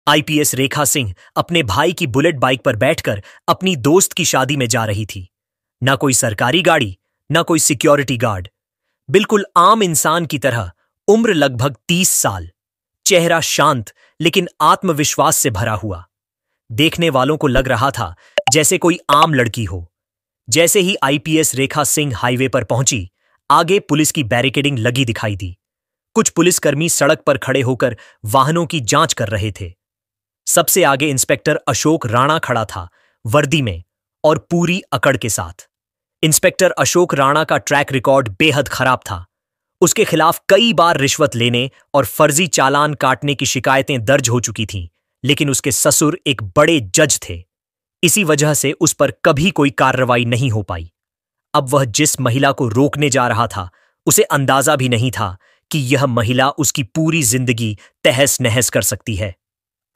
IPS रेखा सिंह अपने भाई की बुलेट बाइक पर बैठकर अपनी दोस्त की शादी में जा रही थी। ना कोई सरकारी गाड़ी, ना कोई सिक्योरिटी गार्ड, बिल्कुल आम इंसान की तरह। उम्र लगभग 30 साल, चेहरा शांत लेकिन आत्मविश्वास से भरा हुआ। देखने वालों को लग रहा था जैसे कोई आम लड़की हो। जैसे ही आईपीएस रेखा सिंह हाईवे पर पहुंची, आगे पुलिस की बैरिकेडिंग लगी दिखाई दी। कुछ पुलिसकर्मी सड़क पर खड़े होकर वाहनों की जांच कर रहे थे। सबसे आगे इंस्पेक्टर अशोक राणा खड़ा था, वर्दी में और पूरी अकड़ के साथ। इंस्पेक्टर अशोक राणा का ट्रैक रिकॉर्ड बेहद खराब था। उसके खिलाफ कई बार रिश्वत लेने और फर्जी चालान काटने की शिकायतें दर्ज हो चुकी थीं, लेकिन उसके ससुर एक बड़े जज थे। इसी वजह से उस पर कभी कोई कार्रवाई नहीं हो पाई। अब वह जिस महिला को रोकने जा रहा था, उसे अंदाजा भी नहीं था कि यह महिला उसकी पूरी जिंदगी तहस नहस कर सकती है।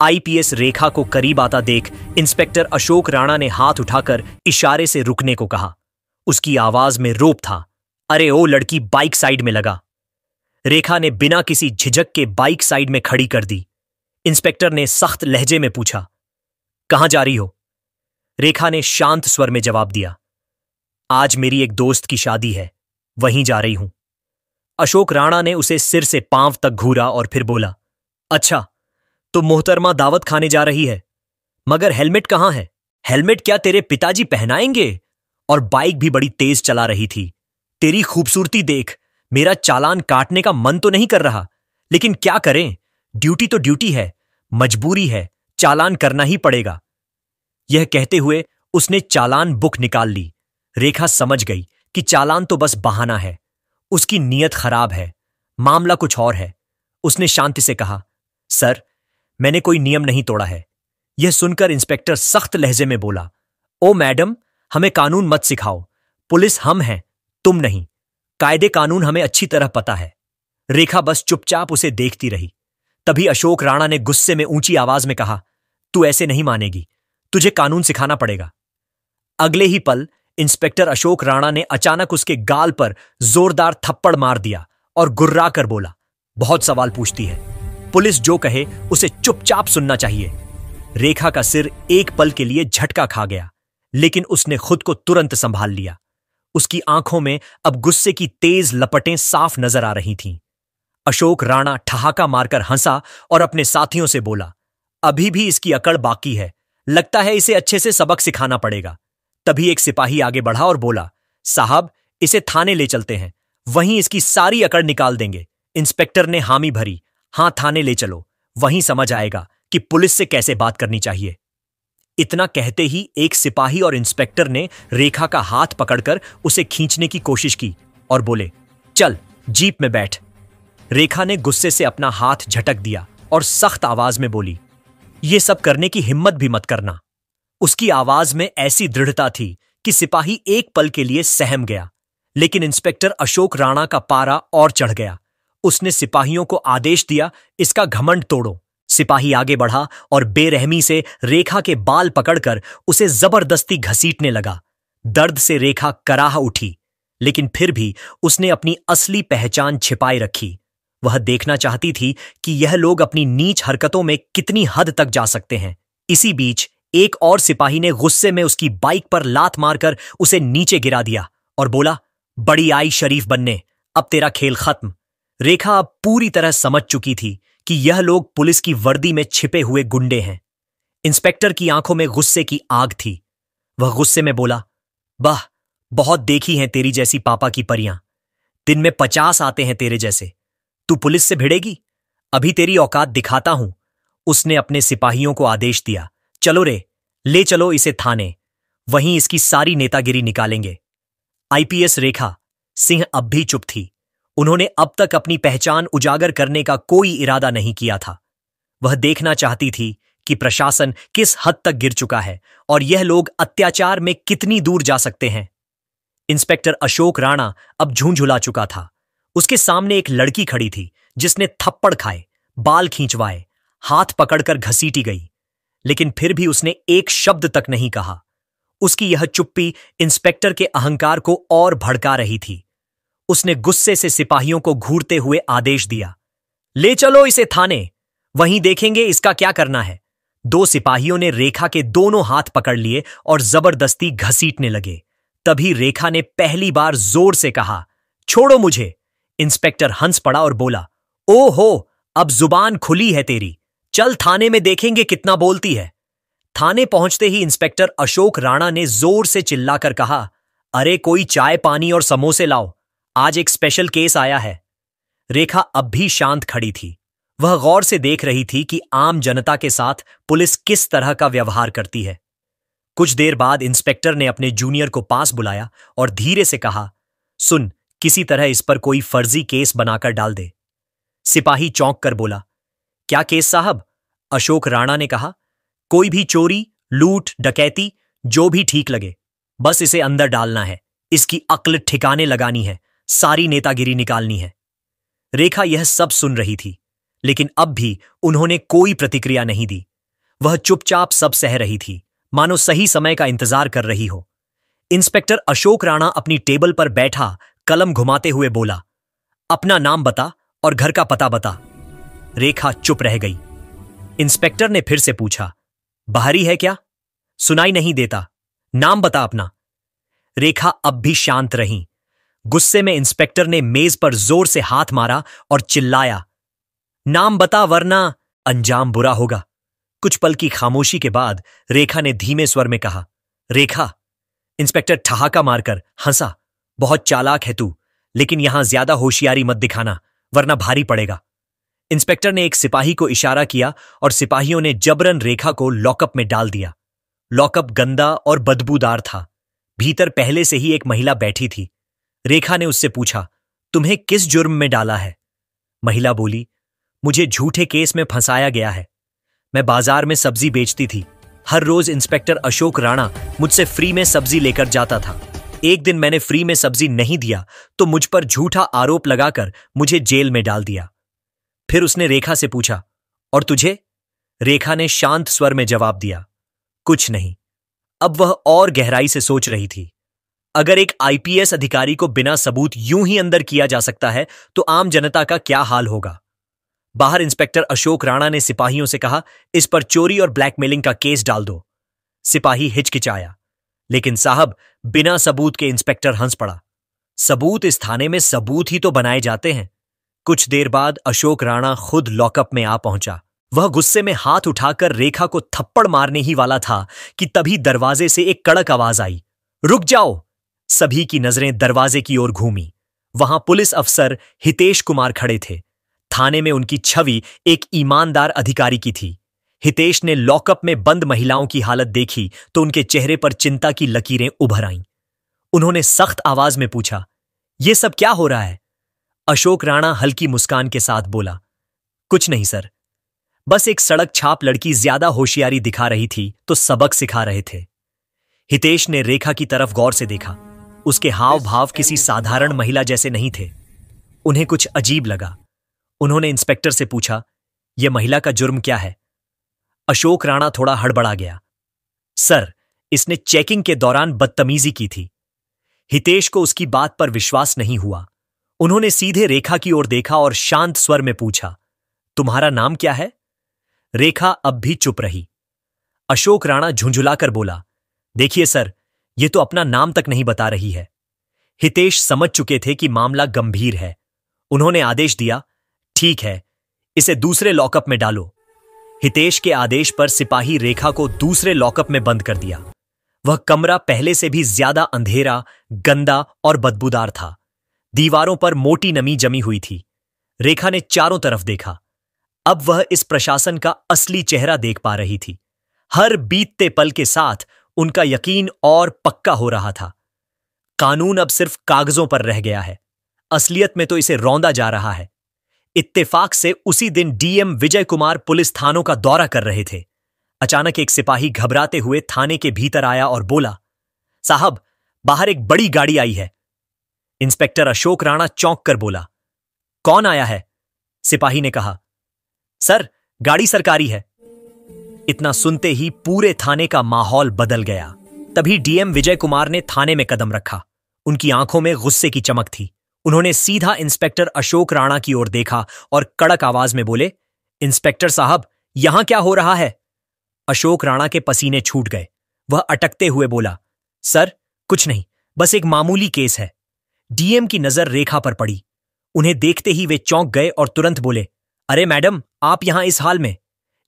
आईपीएस रेखा को करीब आता देख इंस्पेक्टर अशोक राणा ने हाथ उठाकर इशारे से रुकने को कहा। उसकी आवाज में रोब था, अरे ओ लड़की, बाइक साइड में लगा। रेखा ने बिना किसी झिझक के बाइक साइड में खड़ी कर दी। इंस्पेक्टर ने सख्त लहजे में पूछा, कहां जा रही हो? रेखा ने शांत स्वर में जवाब दिया, आज मेरी एक दोस्त की शादी है, वहीं जा रही हूं। अशोक राणा ने उसे सिर से पांव तक घूरा और फिर बोला, अच्छा, तो मोहतरमा दावत खाने जा रही है, मगर हेलमेट कहां है? हेलमेट क्या तेरे पिताजी पहनाएंगे? और बाइक भी बड़ी तेज चला रही थी। तेरी खूबसूरती देख, मेरा चालान काटने का मन तो नहीं कर रहा, लेकिन क्या करें, ड्यूटी तो ड्यूटी है, मजबूरी है, चालान करना ही पड़ेगा। यह कहते हुए उसने चालान बुक निकाल ली। रेखा समझ गई कि चालान तो बस बहाना है, उसकी नीयत खराब है, मामला कुछ और है। उसने शांति से कहा, सर, मैंने कोई नियम नहीं तोड़ा है। यह सुनकर इंस्पेक्टर सख्त लहजे में बोला, ओ मैडम, हमें कानून मत सिखाओ, पुलिस हम हैं, तुम नहीं। कायदे कानून हमें अच्छी तरह पता है। रेखा बस चुपचाप उसे देखती रही। तभी अशोक राणा ने गुस्से में ऊंची आवाज में कहा, तू ऐसे नहीं मानेगी, तुझे कानून सिखाना पड़ेगा। अगले ही पल इंस्पेक्टर अशोक राणा ने अचानक उसके गाल पर जोरदार थप्पड़ मार दिया और गुर्रा कर बोला, बहुत सवाल पूछती है, पुलिस जो कहे उसे चुपचाप सुनना चाहिए। रेखा का सिर एक पल के लिए झटका खा गया, लेकिन उसने खुद को तुरंत संभाल लिया। उसकी आंखों में अब गुस्से की तेज लपटें साफ नजर आ रही थीं। अशोक राणा ठहाका मारकर हंसा और अपने साथियों से बोला, अभी भी इसकी अकड़ बाकी है, लगता है इसे अच्छे से सबक सिखाना पड़ेगा। तभी एक सिपाही आगे बढ़ा और बोला, साहब, इसे थाने ले चलते हैं, वहीं इसकी सारी अकड़ निकाल देंगे। इंस्पेक्टर ने हामी भरी, हां, थाने ले चलो, वहीं समझ आएगा कि पुलिस से कैसे बात करनी चाहिए। इतना कहते ही एक सिपाही और इंस्पेक्टर ने रेखा का हाथ पकड़कर उसे खींचने की कोशिश की और बोले, चल जीप में बैठ। रेखा ने गुस्से से अपना हाथ झटक दिया और सख्त आवाज में बोली, ये सब करने की हिम्मत भी मत करना। उसकी आवाज में ऐसी दृढ़ता थी कि सिपाही एक पल के लिए सहम गया, लेकिन इंस्पेक्टर अशोक राणा का पारा और चढ़ गया। उसने सिपाहियों को आदेश दिया, इसका घमंड तोड़ो। सिपाही आगे बढ़ा और बेरहमी से रेखा के बाल पकड़कर उसे जबरदस्ती घसीटने लगा। दर्द से रेखा कराह उठी, लेकिन फिर भी उसने अपनी असली पहचान छिपाए रखी। वह देखना चाहती थी कि यह लोग अपनी नीच हरकतों में कितनी हद तक जा सकते हैं। इसी बीच एक और सिपाही ने गुस्से में उसकी बाइक पर लात मारकर उसे नीचे गिरा दिया और बोला, बड़ी आई शरीफ बनने, अब तेरा खेल खत्म। रेखा अब पूरी तरह समझ चुकी थी कि यह लोग पुलिस की वर्दी में छिपे हुए गुंडे हैं। इंस्पेक्टर की आंखों में गुस्से की आग थी। वह गुस्से में बोला, वाह, बहुत देखी हैं तेरी जैसी पापा की परियां, दिन में 50 आते हैं तेरे जैसे। तू पुलिस से भिड़ेगी? अभी तेरी औकात दिखाता हूं। उसने अपने सिपाहियों को आदेश दिया, चलो रे, ले चलो इसे थाने, वहीं इसकी सारी नेतागिरी निकालेंगे। आईपीएस रेखा सिंह अब भी चुप थी। उन्होंने अब तक अपनी पहचान उजागर करने का कोई इरादा नहीं किया था। वह देखना चाहती थी कि प्रशासन किस हद तक गिर चुका है और यह लोग अत्याचार में कितनी दूर जा सकते हैं। इंस्पेक्टर अशोक राणा अब झूंझुला चुका था। उसके सामने एक लड़की खड़ी थी जिसने थप्पड़ खाए, बाल खींचवाए, हाथ पकड़कर घसीटी गई, लेकिन फिर भी उसने एक शब्द तक नहीं कहा। उसकी यह चुप्पी इंस्पेक्टर के अहंकार को और भड़का रही थी। उसने गुस्से से सिपाहियों को घूरते हुए आदेश दिया, ले चलो इसे थाने, वहीं देखेंगे इसका क्या करना है। दो सिपाहियों ने रेखा के दोनों हाथ पकड़ लिए और जबरदस्ती घसीटने लगे। तभी रेखा ने पहली बार जोर से कहा, छोड़ो मुझे। इंस्पेक्टर हंस पड़ा और बोला, ओहो, अब जुबान खुली है तेरी, चल थाने में देखेंगे कितना बोलती है। थाने पहुंचते ही इंस्पेक्टर अशोक राणा ने जोर से चिल्लाकर कहा, अरे कोई चाय पानी और समोसे लाओ, आज एक स्पेशल केस आया है। रेखा अब भी शांत खड़ी थी। वह गौर से देख रही थी कि आम जनता के साथ पुलिस किस तरह का व्यवहार करती है। कुछ देर बाद इंस्पेक्टर ने अपने जूनियर को पास बुलाया और धीरे से कहा, सुन, किसी तरह इस पर कोई फर्जी केस बनाकर डाल दे। सिपाही चौंक कर बोला, क्या केस साहब? अशोक राणा ने कहा, कोई भी चोरी, लूट, डकैती, जो भी ठीक लगे, बस इसे अंदर डालना है, इसकी अक्ल ठिकाने लगानी है, सारी नेतागिरी निकालनी है। रेखा यह सब सुन रही थी, लेकिन अब भी उन्होंने कोई प्रतिक्रिया नहीं दी। वह चुपचाप सब सह रही थी, मानो सही समय का इंतजार कर रही हो। इंस्पेक्टर अशोक राणा अपनी टेबल पर बैठा कलम घुमाते हुए बोला, अपना नाम बता और घर का पता बता। रेखा चुप रह गई। इंस्पेक्टर ने फिर से पूछा, बाहरी है क्या? सुनाई नहीं देता, नाम बता अपना। रेखा अब भी शांत रही। गुस्से में इंस्पेक्टर ने मेज पर जोर से हाथ मारा और चिल्लाया, नाम बता वरना अंजाम बुरा होगा। कुछ पल की खामोशी के बाद रेखा ने धीमे स्वर में कहा, रेखा। इंस्पेक्टर ठहाका मारकर हंसा, बहुत चालाक है तू, लेकिन यहां ज्यादा होशियारी मत दिखाना वरना भारी पड़ेगा। इंस्पेक्टर ने एक सिपाही को इशारा किया और सिपाहियों ने जबरन रेखा को लॉकअप में डाल दिया। लॉकअप गंदा और बदबूदार था। भीतर पहले से ही एक महिला बैठी थी। रेखा ने उससे पूछा, तुम्हें किस जुर्म में डाला है? महिला बोली, मुझे झूठे केस में फंसाया गया है। मैं बाजार में सब्जी बेचती थी। हर रोज इंस्पेक्टर अशोक राणा मुझसे फ्री में सब्जी लेकर जाता था। एक दिन मैंने फ्री में सब्जी नहीं दिया तो मुझ पर झूठा आरोप लगाकर मुझे जेल में डाल दिया। फिर उसने रेखा से पूछा, और तुझे? रेखा ने शांत स्वर में जवाब दिया, कुछ नहीं। अब वह और गहराई से सोच रही थी। अगर एक आईपीएस अधिकारी को बिना सबूत यूं ही अंदर किया जा सकता है तो आम जनता का क्या हाल होगा। बाहर इंस्पेक्टर अशोक राणा ने सिपाहियों से कहा, इस पर चोरी और ब्लैकमेलिंग का केस डाल दो। सिपाही हिचकिचाया, लेकिन साहब, बिना सबूत के। इंस्पेक्टर हंस पड़ा, सबूत इस थाने में सबूत ही तो बनाए जाते हैं। कुछ देर बाद अशोक राणा खुद लॉकअप में आ पहुंचा। वह गुस्से में हाथ उठाकर रेखा को थप्पड़ मारने ही वाला था कि तभी दरवाजे से एक कड़क आवाज आई, रुक जाओ। सभी की नजरें दरवाजे की ओर घूमी। वहां पुलिस अफसर हितेश कुमार खड़े थे। थाने में उनकी छवि एक ईमानदार अधिकारी की थी। हितेश ने लॉकअप में बंद महिलाओं की हालत देखी तो उनके चेहरे पर चिंता की लकीरें उभर आईं। उन्होंने सख्त आवाज में पूछा, यह सब क्या हो रहा है? अशोक राणा हल्की मुस्कान के साथ बोला, कुछ नहीं सर, बस एक सड़क छाप लड़की ज्यादा होशियारी दिखा रही थी तो सबक सिखा रहे थे। हितेश ने रेखा की तरफ गौर से देखा। उसके हाव भाव किसी साधारण महिला जैसे नहीं थे। उन्हें कुछ अजीब लगा। उन्होंने इंस्पेक्टर से पूछा, यह महिला का जुर्म क्या है? अशोक राणा थोड़ा हड़बड़ा गया, सर, इसने चेकिंग के दौरान बदतमीजी की थी। हितेश को उसकी बात पर विश्वास नहीं हुआ। उन्होंने सीधे रेखा की ओर देखा और शांत स्वर में पूछा, तुम्हारा नाम क्या है? रेखा अब भी चुप रही। अशोक राणा झुंझुलाकर बोला, देखिए सर, यह तो अपना नाम तक नहीं बता रही है। हितेश समझ चुके थे कि मामला गंभीर है। उन्होंने आदेश दिया, ठीक है, इसे दूसरे लॉकअप में डालो। हितेश के आदेश पर सिपाही रेखा को दूसरे लॉकअप में बंद कर दिया। वह कमरा पहले से भी ज्यादा अंधेरा, गंदा और बदबूदार था। दीवारों पर मोटी नमी जमी हुई थी। रेखा ने चारों तरफ देखा। अब वह इस प्रशासन का असली चेहरा देख पा रही थी। हर बीतते पल के साथ उनका यकीन और पक्का हो रहा था। कानून अब सिर्फ कागजों पर रह गया है, असलियत में तो इसे रौंदा जा रहा है। इत्तेफाक से उसी दिन डीएम विजय कुमार पुलिस थानों का दौरा कर रहे थे। अचानक एक सिपाही घबराते हुए थाने के भीतर आया और बोला, साहब, बाहर एक बड़ी गाड़ी आई है। इंस्पेक्टर अशोक राणा चौंक कर बोला, कौन आया है? सिपाही ने कहा, सर, गाड़ी सरकारी है। इतना सुनते ही पूरे थाने का माहौल बदल गया। तभी डीएम विजय कुमार ने थाने में कदम रखा। उनकी आंखों में गुस्से की चमक थी। उन्होंने सीधा इंस्पेक्टर अशोक राणा की ओर देखा और कड़क आवाज में बोले, इंस्पेक्टर साहब, यहां क्या हो रहा है? अशोक राणा के पसीने छूट गए। वह अटकते हुए बोला, सर कुछ नहीं, बस एक मामूली केस है। डीएम की नजर रेखा पर पड़ी। उन्हें देखते ही वे चौंक गए और तुरंत बोले, अरे मैडम, आप यहां इस हाल में?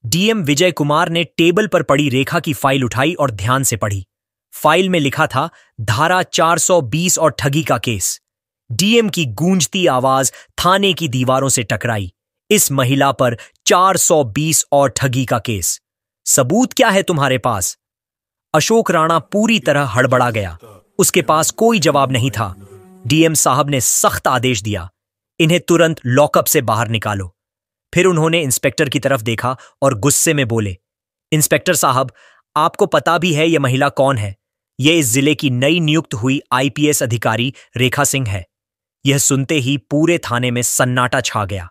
डीएम विजय कुमार ने टेबल पर पड़ी रेखा की फाइल उठाई और ध्यान से पढ़ी। फाइल में लिखा था धारा 420 और ठगी का केस। डीएम की गूंजती आवाज थाने की दीवारों से टकराई। इस महिला पर 420 और ठगी का केस। सबूत क्या है तुम्हारे पास? अशोक राणा पूरी तरह हड़बड़ा गया। उसके पास कोई जवाब नहीं था। डीएम साहब ने सख्त आदेश दिया, इन्हें तुरंत लॉकअप से बाहर निकालो। फिर उन्होंने इंस्पेक्टर की तरफ देखा और गुस्से में बोले, इंस्पेक्टर साहब, आपको पता भी है यह महिला कौन है? यह इस जिले की नई नियुक्त हुई आईपीएस अधिकारी रेखा सिंह है। यह सुनते ही पूरे थाने में सन्नाटा छा गया।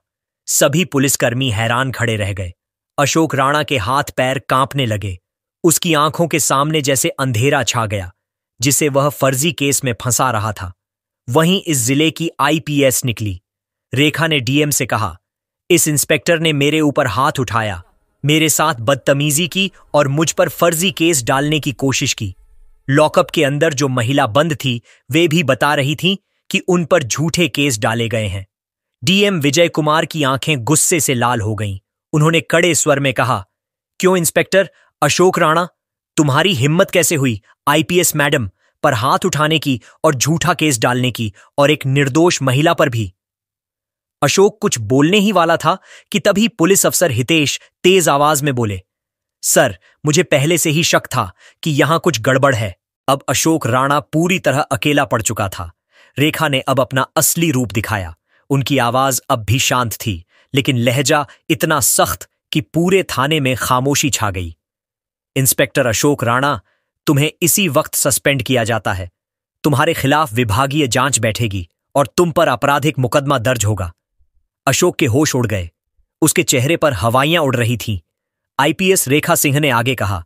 सभी पुलिसकर्मी हैरान खड़े रह गए। अशोक राणा के हाथ पैर कांपने लगे। उसकी आंखों के सामने जैसे अंधेरा छा गया, जिसे वह फर्जी केस में फंसा रहा था। वहीं इस जिले की आईपीएस निकली। रेखा ने डीएम से कहा, इस इंस्पेक्टर ने मेरे ऊपर हाथ उठाया, मेरे साथ बदतमीजी की और मुझ पर फर्जी केस डालने की कोशिश की। लॉकअप के अंदर जो महिला बंद थी, वे भी बता रही थीं कि उन पर झूठे केस डाले गए हैं। डीएम विजय कुमार की आंखें गुस्से से लाल हो गईं। उन्होंने कड़े स्वर में कहा, क्यों इंस्पेक्टर अशोक राणा, तुम्हारी हिम्मत कैसे हुई आईपीएस मैडम पर हाथ उठाने की और झूठा केस डालने की, और एक निर्दोष महिला पर भी? अशोक कुछ बोलने ही वाला था कि तभी पुलिस अफसर हितेश तेज आवाज में बोले, सर, मुझे पहले से ही शक था कि यहां कुछ गड़बड़ है। अब अशोक राणा पूरी तरह अकेला पड़ चुका था। रेखा ने अब अपना असली रूप दिखाया। उनकी आवाज अब भी शांत थी, लेकिन लहजा इतना सख्त कि पूरे थाने में खामोशी छा गई। इंस्पेक्टर अशोक राणा, तुम्हें इसी वक्त सस्पेंड किया जाता है। तुम्हारे खिलाफ विभागीय जांच बैठेगी और तुम पर आपराधिक मुकदमा दर्ज होगा। अशोक के होश उड़ गए। उसके चेहरे पर हवाइयां उड़ रही थीं। आईपीएस रेखा सिंह ने आगे कहा,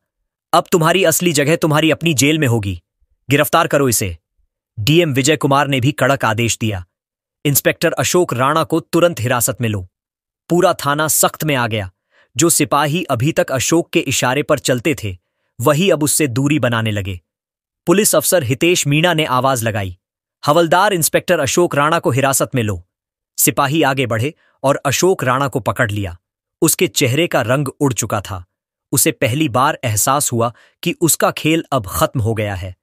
अब तुम्हारी असली जगह तुम्हारी अपनी जेल में होगी। गिरफ्तार करो इसे। डीएम विजय कुमार ने भी कड़क आदेश दिया, इंस्पेक्टर अशोक राणा को तुरंत हिरासत में लो। पूरा थाना सख्त में आ गया। जो सिपाही अभी तक अशोक के इशारे पर चलते थे, वही अब उससे दूरी बनाने लगे। पुलिस अफसर हितेश मीणा ने आवाज लगाई, हवलदार इंस्पेक्टर अशोक राणा को हिरासत में लो। सिपाही आगे बढ़े और अशोक राणा को पकड़ लिया। उसके चेहरे का रंग उड़ चुका था। उसे पहली बार एहसास हुआ कि उसका खेल अब खत्म हो गया है।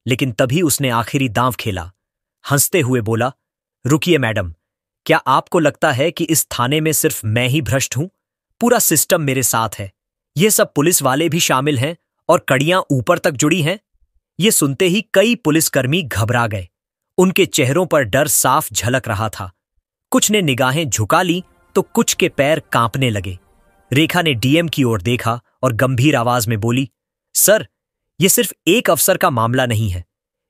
लेकिन तभी उसने आखिरी दांव खेला। हंसते हुए बोला, रुकिए मैडम, क्या आपको लगता है कि इस थाने में सिर्फ मैं ही भ्रष्ट हूं? पूरा सिस्टम मेरे साथ है। ये सब पुलिस वाले भी शामिल हैं और कड़ियां ऊपर तक जुड़ी हैं। ये सुनते ही कई पुलिसकर्मी घबरा गए। उनके चेहरों पर डर साफ झलक रहा था। कुछ ने निगाहें झुका ली तो कुछ के पैर कांपने लगे। रेखा ने डीएम की ओर देखा और गंभीर आवाज में बोली, सर, यह सिर्फ एक अफसर का मामला नहीं है।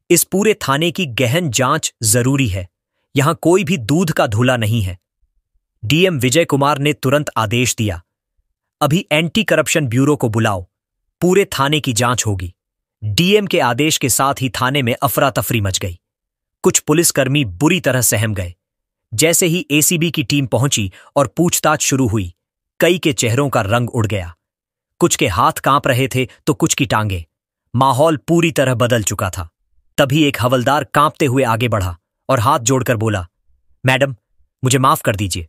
इस पूरे थाने की गहन जांच जरूरी है। यहां कोई भी दूध का धुला नहीं है। डीएम विजय कुमार ने तुरंत आदेश दिया, अभी एंटी करप्शन ब्यूरो को बुलाओ। पूरे थाने की जांच होगी। डीएम के आदेश के साथ ही थाने में अफरा तफरी मच गई। कुछ पुलिसकर्मी बुरी तरह सहम गए। जैसे ही एसीबी की टीम पहुंची और पूछताछ शुरू हुई, कई के चेहरों का रंग उड़ गया। कुछ के हाथ कांप रहे थे तो कुछ की टांगे। माहौल पूरी तरह बदल चुका था। तभी एक हवलदार कांपते हुए आगे बढ़ा और हाथ जोड़कर बोला, मैडम, मुझे माफ कर दीजिए,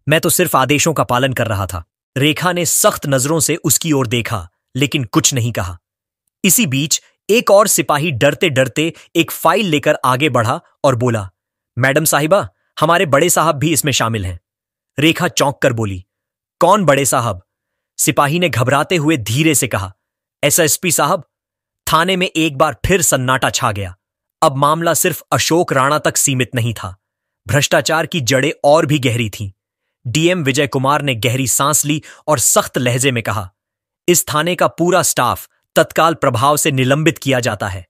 मैं तो सिर्फ आदेशों का पालन कर रहा था। रेखा ने सख्त नजरों से उसकी ओर देखा, लेकिन कुछ नहीं कहा। इसी बीच एक और सिपाही डरते डरते एक फाइल लेकर आगे बढ़ा और बोला, मैडम साहिबा, हमारे बड़े साहब भी इसमें शामिल हैं। रेखा चौंक कर बोली, कौन बड़े साहब? सिपाही ने घबराते हुए धीरे से कहा, एसएसपी साहब। थाने में एक बार फिर सन्नाटा छा गया। अब मामला सिर्फ अशोक राणा तक सीमित नहीं था। भ्रष्टाचार की जड़ें और भी गहरी थीं। डीएम विजय कुमार ने गहरी सांस ली और सख्त लहजे में कहा, इस थाने का पूरा स्टाफ तत्काल प्रभाव से निलंबित किया जाता है।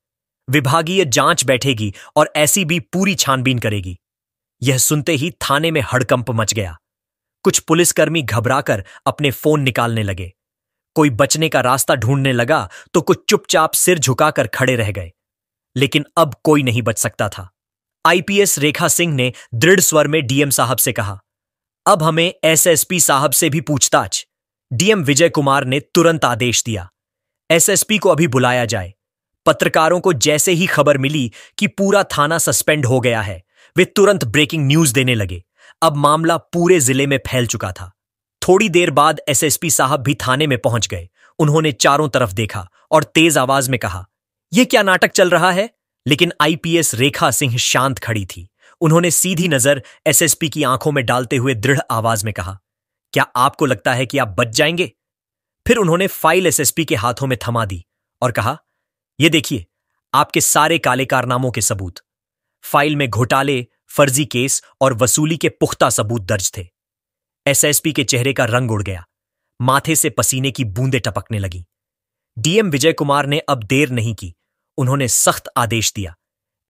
विभागीय जांच बैठेगी और एसीबी पूरी छानबीन करेगी। यह सुनते ही थाने में हड़कंप मच गया। कुछ पुलिसकर्मी घबराकर अपने फोन निकालने लगे। कोई बचने का रास्ता ढूंढने लगा तो कुछ चुपचाप सिर झुकाकर खड़े रह गए। लेकिन अब कोई नहीं बच सकता था। आईपीएस रेखा सिंह ने दृढ़ स्वर में डीएम साहब से कहा, अब हमें एसएसपी साहब से भी पूछताछ। डीएम विजय कुमार ने तुरंत आदेश दिया, एसएसपी को अभी बुलाया जाए। पत्रकारों को जैसे ही खबर मिली कि पूरा थाना सस्पेंड हो गया है, वे तुरंत ब्रेकिंग न्यूज देने लगे। अब मामला पूरे जिले में फैल चुका था। थोड़ी देर बाद एसएसपी साहब भी थाने में पहुंच गए। उन्होंने चारों तरफ देखा और तेज आवाज में कहा, यह क्या नाटक चल रहा है? लेकिन आईपीएस रेखा सिंह शांत खड़ी थी। उन्होंने सीधी नजर एसएसपी की आंखों में डालते हुए दृढ़ आवाज में कहा, क्या आपको लगता है कि आप बच जाएंगे? फिर उन्होंने फाइल एसएसपी के हाथों में थमा दी और कहा, यह देखिए, आपके सारे काले कारनामों के सबूत। फाइल में घोटाले, फर्जी केस और वसूली के पुख्ता सबूत दर्ज थे। एसएसपी के चेहरे का रंग उड़ गया, माथे से पसीने की बूंदें टपकने लगीं। डीएम विजय कुमार ने अब देर नहीं की। उन्होंने सख्त आदेश दिया,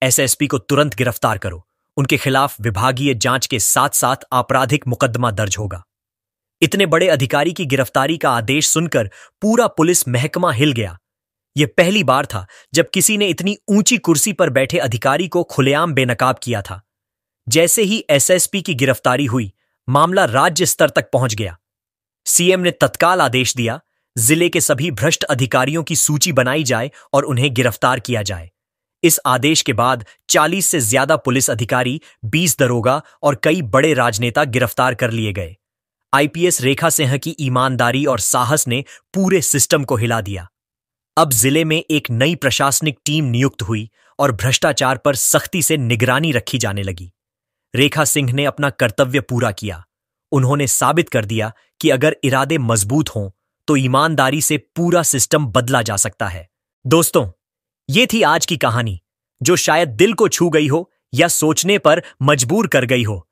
एसएसपी को तुरंत गिरफ्तार करो। उनके खिलाफ विभागीय जांच के साथ साथ आपराधिक मुकदमा दर्ज होगा। इतने बड़े अधिकारी की गिरफ्तारी का आदेश सुनकर पूरा पुलिस महकमा हिल गया। यह पहली बार था जब किसी ने इतनी ऊंची कुर्सी पर बैठे अधिकारी को खुलेआम बेनकाब किया था। जैसे ही एसएसपी की गिरफ्तारी हुई, मामला राज्य स्तर तक पहुंच गया। सीएम ने तत्काल आदेश दिया, जिले के सभी भ्रष्ट अधिकारियों की सूची बनाई जाए और उन्हें गिरफ्तार किया जाए। इस आदेश के बाद 40 से ज्यादा पुलिस अधिकारी, 20 दरोगा और कई बड़े राजनेता गिरफ्तार कर लिए गए। आईपीएस रेखा सिंह की ईमानदारी और साहस ने पूरे सिस्टम को हिला दिया। अब जिले में एक नई प्रशासनिक टीम नियुक्त हुई और भ्रष्टाचार पर सख्ती से निगरानी रखी जाने लगी। रेखा सिंह ने अपना कर्तव्य पूरा किया। उन्होंने साबित कर दिया कि अगर इरादे मजबूत हों तो ईमानदारी से पूरा सिस्टम बदला जा सकता है। दोस्तों, ये थी आज की कहानी, जो शायद दिल को छू गई हो या सोचने पर मजबूर कर गई हो।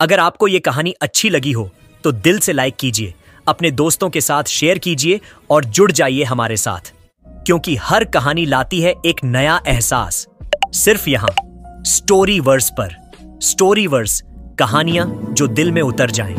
अगर आपको ये कहानी अच्छी लगी हो तो दिल से लाइक कीजिए, अपने दोस्तों के साथ शेयर कीजिए और जुड़ जाइए हमारे साथ, क्योंकि हर कहानी लाती है एक नया एहसास। सिर्फ यहां स्टोरी वर्स पर। स्टोरी वर्स, कहानियां जो दिल में उतर जाएं।